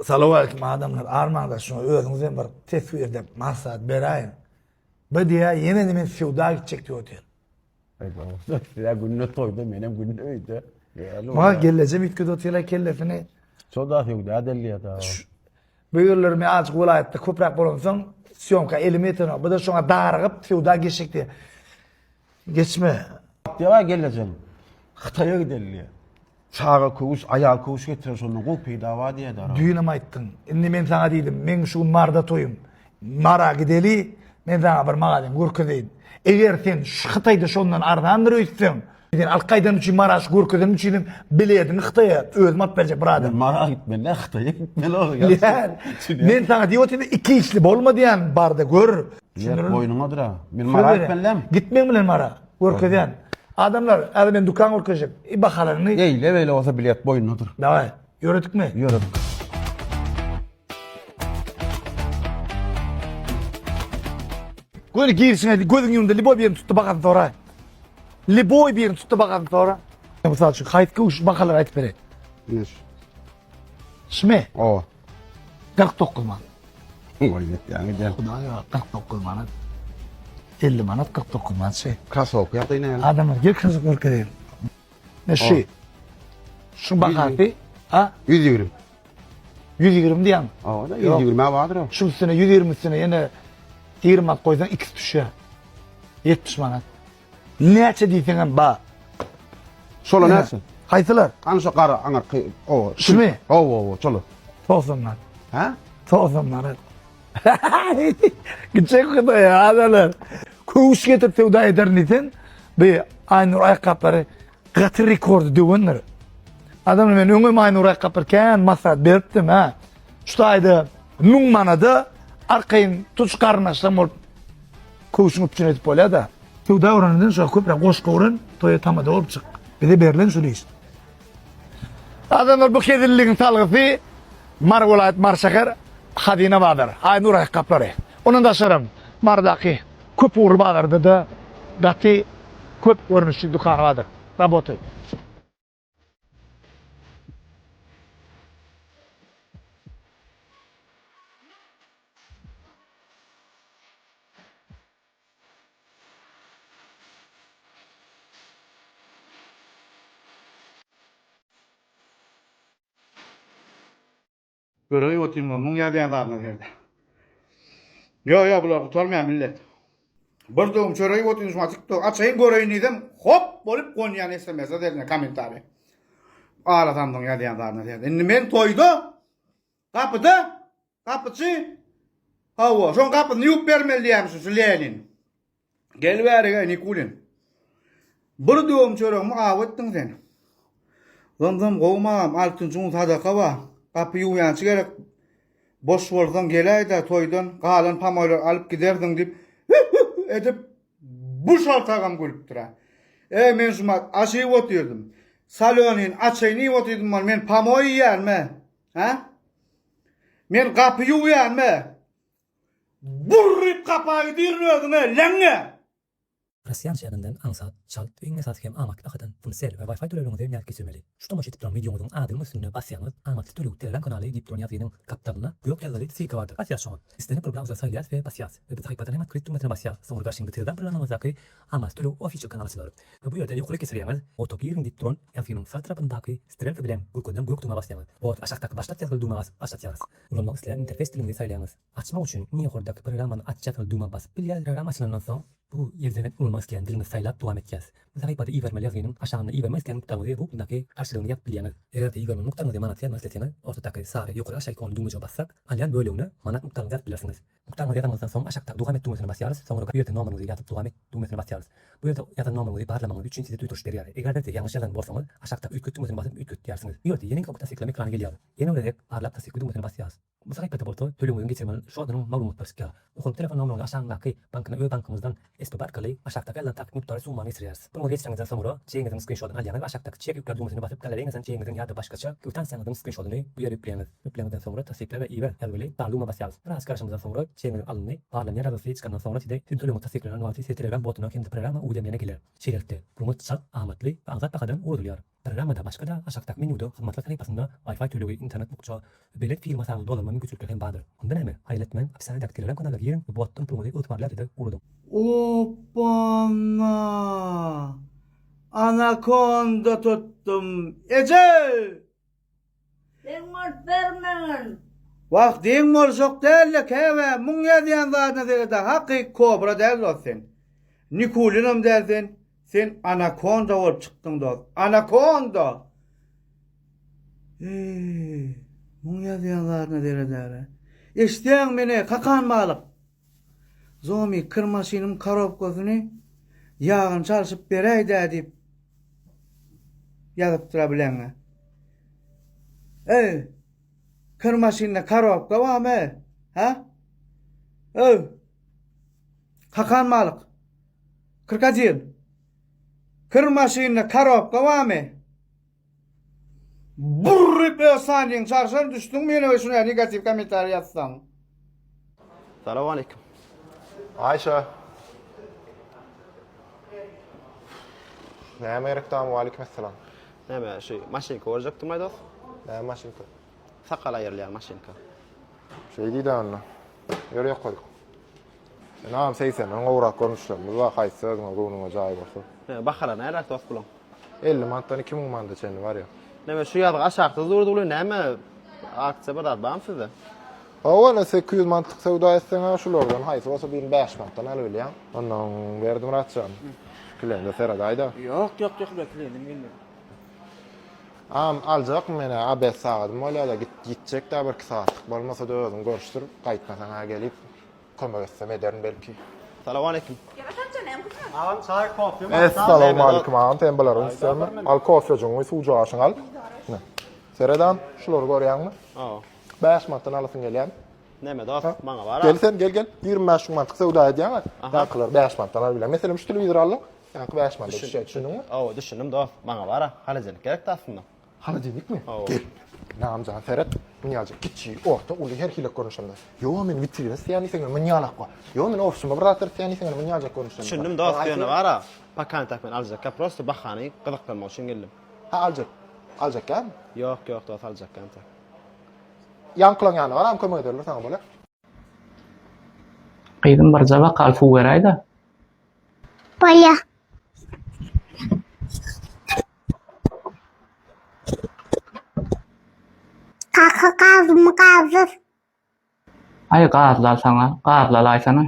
Salavatüm adamlar armağanda şunu özünüzden bir tesvirde maksat berayın. Bu diye yine de men sevda gidecek diyor. Ya gününe toydu, benim gününe öydü. Ma geleceğim ilk otele kellefini. Soda sevda delliye da. Buyurlarımı azıcık vilayette köprek bulunsun. Siyonka 50 metre. Bu da şuna darıgıp sevda geçecek diye. Geçme. Deva geleceğim. Xitay'a gidelliye. Sağa kuş, ayağa kuş getirir sonra kop peyda diye da. Düğünüm ayttın. Şimdi men sana dedim. Men şu marda toyum. Mara gideli. Men sana bir mağadim. Gürküdeyin. Eğer sen şu Xitay'da şondan ardan bir öýtsen. Ben Alqaydan üçin maraş gürküden üçin bileydin Xitay'a öz mat berjek bir adam. Mara gitme, ne Xitay'a gitmeli olur Ya. Men sana diýotim iki işli bolma diýen barda gör. Ya boynumadır ha. Ben mara gitmelem. Gitmeň bilen mara. Gürküden. Adamlar, adam ben dukan gürküjek. Bakalarını. Eyle böyle olsa bilet boynudur. Davay. Yöredik mi? Yürü. Böyle girsine gözün yumda liboy birini tuttu bakan sonra. Liboy birini tuttu bakan sonra. Misal şu kayıt kuş bakalar aytıp beri. Neş? Şme? O. 49 man. Oy yani gel. Hudaya 49 manat. 50 manat 49 manat şey. Kasok ya da yine. Adamlar gel kızı korku değil. Ne şey? Şu bakatı. Ha? 120. 120 diyen. O da 120 vardır o. Şu sene 120 sene yine 20 manat koysan 2 düşüyor. 70 manat. Neçe diysen ba? Solo nersin? Kaytılar. Anso kara anar o. Şmi? O çolo. Tosunlar. Ha? Tosunlar. Gidecek kadar ya adalar. Kuş getirip sevda eder niten. Bir aynur ayakkabıları katı rekordu düğünler. Adamlar ben öngüm aynur ayakkabıları ken masat beripdim ha. Şutaydı nun manadı arkayın tuş karnaşlam olup kuşun üpçün etip olya da. Sevda oranından şu köprek koşka oran toya tamada olup çık. Bir de berlen söyleyiz. Adamlar bu kedilliğin salgısı Mar vilayet Mar şehir Hadine Badır. Aynur ayakkabıları. Onun da sorarım. Mar'daki köp uğur Badır'da da dati köp görünüşlü dükkanı vardır. Rabotu. Görevi otayım onun yerden dağına verdi. Yo bular tutarmayan millet. Bir doğum çöreği otayım şuna çıktı. Açayım görevi dedim. Hop bolup konyan istemezse derine komentari. Ağlatamdın yerden dağına verdi. Şimdi ben toydu. Kapıcı. Hava. Son kapını yük vermeli diyemsin şu Lenin. Gel ver Nikulin. Bir doğum çöreğimi ağıttın sen. Zımzım kovmam altın çoğun sadaka var. Kapıyı uyan çıkarak boş olsan geleydi toydan kalan pamaylar alıp giderdin deyip edip bu şaltağım gülüp dura. Men şuma aşıyı otuyordum. Salonin açayını otuyordum men pamayı yiyen mi? Ha? Men kapıyı uyan mı? Burrip kapağı diriyordun lenge. Rossiyan şehrinden ansat, çalt ve ingesat hem amak lakadan funsel ve wifi töleğini de niyat geçirmeli. Şu tomaş etip duran videomuzun adını üstüne basyanız, amak töleği telegram kanalı Diptron yazının kaptanına blog yazılı sika vardır. Basya şu an. İstenen program uzak sayılyat ve basyas. Ve bir takip hemen kritik metre basyas. Sonra karşın bitirden planlamamızdaki amak töleği official kanalı sınırı. Ve bu yerde yukarı kesiriyemiz. Otogirin Diptron yazının sağ tarafındaki strel bilen gurkodan gurktuma basyanız. O aşağıdaki başlat yazılı düğmeye başlatyanız. Ulanmak isteyen interfeys dilini sayılayanız. Açmak için niye oradaki programın aç yazılı düğmeye basıp bir program açılandan sonra bu yerden olmak isteyen dilini sayılat devam edeceğiz. Bu sayfada iyi vermeli yazının aşağında iyi vermeli isteyen noktamızı bu bundaki karşılığını yap biliyeniz. Eğer de iyi vermeli noktamızı manatlayan mesletiyeniz ortadaki sağ ve yukarı aşağı ikonu düğmece bassak anlayan böyle onu manat noktamızı yazabilirsiniz. Noktamızı yazamazdan sonra aşağıda devam et düğmesine basıyoruz. Sonra bir yerde numaranızı yazıp devam et düğmesine basıyoruz. Bu yerde yazan numaranızı bağlamanız için size duyuruş veriyor. Eğer de yanlış yazan borsanız aşağıda üç düğmesine basıp üç diyersiniz. Bir yerde yeni komut ekranı ekranı geliyor. Yeni olarak ağırlap tasdik düğmesine basıyoruz. Bu sayfada borto töleğimizin geçirmeli şu adının malumat başka. Okul telefon numaranı aşağıdaki bankına öğe bankamızdan Escobar kalayı aşağıdaki alan takip miktarı sunmanı isteyeriz. Bunu geçtiğinizden sonra çeğinizin screenshot'unu alyanız aşağıdaki çek yükler düğmesine basıp galerinizin çeğinizin ya da başkaça gökten sanadığın screenshot'unu bu yere yükleyiniz. Yükleyinizden sonra tasdikle ve iyi yazılı bağlığıma basıyoruz. Biraz karşımızdan sonra çeğinizin alınını bağlanan yer arası çıkandan sonra size tüm töleğimin tasdiklenen numarası telegram botuna kendi programa uydemeyene gelir. Çeyrelti, Rumut Çal, Ahmetli ve Azat Baka'dan uğurluyor. Programmada başka da aşağıdaki menüde hizmetler sayfasında Wi-Fi töleği, internet bukça, bilet firma sağlığı dolama mümkünçülükleri hem vardır. Ondan hem hayletmen hapishane daktilen kanalları yerin ve bu attığın pulmonu ıtmarlar dedi uğradım. Oppana. Anakonda tuttum. Ecel. Dengmor vermeyin. Vak dengmor sok derle keve. Munga diyen zaten de hakkı kobra derle sen. Nikulinum dersin. Sen anakonda olup çıktın dost. Anakonda. Munga diyen zaten de. İsteyen meni kakanmalık. Zomi kırmaşynym karobkosunu yağın çalışıp bereydi deyip yazıp tura bilenme. Kırmaşynda karobka var mı? Ha? Kakanmalık. Kırkacıyın. Kırmaşynda karobka var mı? Burri be saniyen çarşan düştün meni ve şuna negatif komentar yazsan. Selamun aleyküm. Ayşe. Näme gerekdämi? Waleykümselam. Näme şey maşinka olacaktım ayda. Näme maşynka? Sakal ayarlayan maşinka. Şey diýdi anna. Ýöre ýokdyk. Näme seýsen, oňa urak görmüşler. Bu wagt haýsy özüňe gownuňa jaý bolsa. Bakala näme dost bulan. 50 mantdan 2000 manda çenli var ya. Näme şu ýazga aşağıda durduly näme aksiýa bir adam sizde. Awala 800 mantyk sowda etseň şulardan haýsy bolsa 1500 mantdan alýar. Ondan berdim ratçan. Kilende seradayda. Yok bekledim geldim. Aljak mene abes saatym bolýar gitjek da 1 saat. Bolmasa da özüm görüşdürüp gaýtmasaň ha gelip kömek etsem ederim belki. Selamun aleyküm. Assalamu alaykum ağam, tembalarım istemem. Al kofyacın, sucu aşın al. Ne? Seradan, şuları görýärmi? Aa. 5 mantdan alasın gelýän. Näme dost maňa bara. Gel sen, gel. 25 mantyk sowda edýän. Ýaklar 5 mantdan al bilen. Meselem şu telewizor aldyk. Ýa 5 mantdan düşündiňmi? Oo, düşündim dost. Maňa bara. Halajalyk gerek aslında. Halajalyk mi? Oo. Gel. Namjan Ferhat, dünýäje kiçi, orta, uly her hile görüşende. Yo, men vitrine ýany sen men ýalak ba. Yo, men ofisime bir rahat ýany sen men ýalak görüşende. Düşündim dost ýöne bara. Pakan takmen aljak. Prosto bahany gyzyklanmak üçin geldim. Ha aljak. Aljak kan? Yok dost aljak kanta. Ýankylan ýany var, am kömek ederler sana bolar. Qyydym bir jabak alfu berayda. Bolýa. Kaka gazmy gazyr. Ay gazlar sana, gazlar aýsana.